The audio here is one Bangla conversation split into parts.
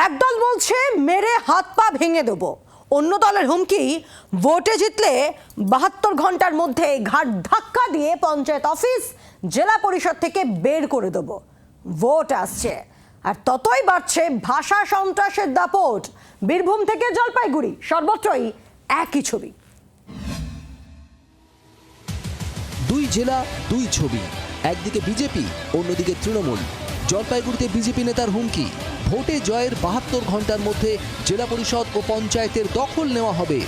একদল বলছে মেরে হাত পা ভেঙে দেবো, অন্য দলের হুমকি ভোটে জিতলে 72 ঘন্টার মধ্যে ঘাট ধাক্কা দিয়ে পঞ্চায়েত অফিস জেলা পরিষদ থেকে বের করে দেব। ভোট আসছে আর ততই বাড়ছে ভাষা সন্ত্রাসের দাপট। বীরভূম থেকে জলপাইগুড়ি সর্বত্রই একই ছবি। দুই জেলা দুই ছবি, একদিকে বিজেপি অন্যদিকে তৃণমূল। জলপাইগুড়িতে বিজেপি নেতার হুমকি, ভোটে জয়ের 72 ঘন্টার মধ্যে জেলা পরিষদ ও পঞ্চায়েতের দখল নেওয়া হবে।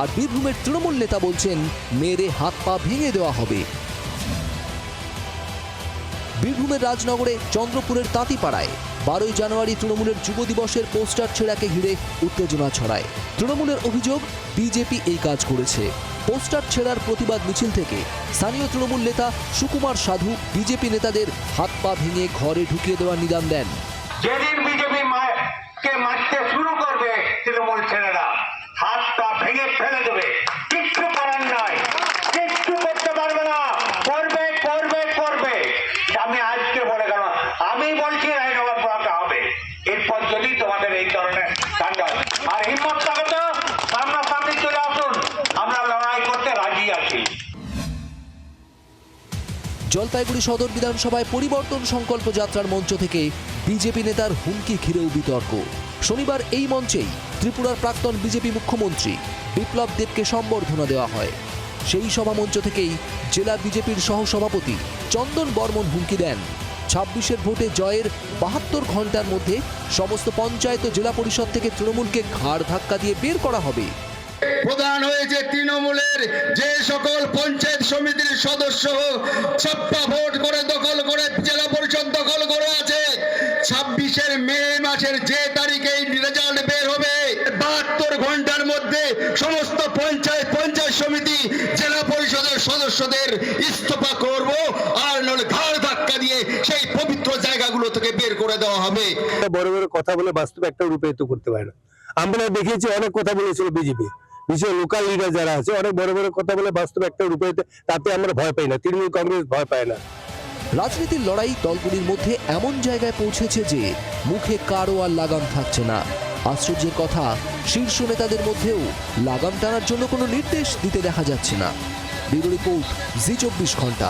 আর বীরভূমের তৃণমূল নেতা বলছেন মেরে হাত পা ভেঙে দেওয়া হবে। বীরভূমের রাজনগরে চন্দ্রপুরের তাঁতিপাড়ায় 12ই জানুয়ারি তৃণমূলের যুব দিবসের পোস্টার ছেঁড়াকে ঘিরে উত্তেজনা ছড়ায়। তৃণমূলের অভিযোগ বিজেপি এই কাজ করেছে। পোস্টার ছেঁড়ার প্রতিবাদ মিছিল থেকে স্থানীয় তৃণমূল নেতা সুকুমার সাধু বিজেপি নেতাদের হাত পা ভেঙে ঘরে ঢুকিয়ে দেওয়ার নিদান দেন। যেদিন বিজেপি কে মারতে শুরু করবে তৃণমূল ছেলেরা হাত পা ভেঙে ফেলে দেবে, কিচ্ছু করার নয়, কিচ্ছু করতে পারবে না, করবে করবে করবে। আমি আজকে বলে গেলাম, আমি বলছি রায়নগর পড়াতে হবে। এরপর যদি তোমাদের এই ধরনের কাণ্ড আর হিম্মত থাকে তো সামনাসামনি চলে আসুন, আমরা লড়াই করতে রাজি আছি। জলপাইগুড়ি সদর বিধানসভায় পরিবর্তন সংকল্প যাত্রার মঞ্চ থেকে বিজেপি নেতার হুমকি ঘিরেও বিতর্ক। শনিবার এই মঞ্চেই ত্রিপুরার প্রাক্তন বিজেপি মুখ্যমন্ত্রী বিপ্লব দেবকে সম্বর্ধনা দেওয়া হয়। সেই সভা মঞ্চ থেকেই জেলা বিজেপির সহসভাপতি চন্দন বর্মন হুমকি দেন 26-এর ভোটে জয়ের 72 ঘন্টার মধ্যে সমস্ত পঞ্চায়েত ও জেলা পরিষদ থেকে তৃণমূলকে ঘাড় ধাক্কা দিয়ে বের করা হবে। প্রধান হয়েছে তৃণমূলের যে সকল পঞ্চায়েত সমিতির সদস্য ছাপ্পা ভোট করে দখল করে জেলা পরিষদ দখল করে আছে, 26-এর মে মাসের যে তারিখে রেজাল্ট বের হবে 72 ঘন্টার মধ্যে সমস্ত পঞ্চায়েত সমিতি জেলা পরিষদের সদস্যদের ইস্তফা করব, আর নলে ঘাড় ধাক্কা দিয়ে সেই পবিত্র জায়গাগুলো থেকে বের করে দেওয়া হবে। বড় বড় কথা বলে বাস্তবে একটা রূপায়িত করতে পারে না। আমরা দেখেছি অনেক কথা বলেছিল বিজেপি, বিশেষ লোকাল লিডার যারা আছে অনেক বড় বড় কথা বলে বাস্তবে একটা রূপায়িত, তাতে আমরা ভয় পাই না। তৃণমূল কংগ্রেস ভয় পায় না। রাজনীতির লড়াই দলগুলির মধ্যে এমন জায়গায় পৌঁছেছে যে মুখে কারো আর লাগাম থাকছে না। আশ্চর্যের কথা, শীর্ষ নেতাদের মধ্যেও লাগাম টানার জন্য কোনো নির্দেশ দিতে দেখা যাচ্ছে না। ব্যুরো রিপোর্ট, জি 24 ঘন্টা।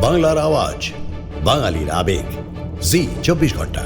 বাংলার আওয়াজ, বাঙালির আবেগ, জি 24 ঘন্টা।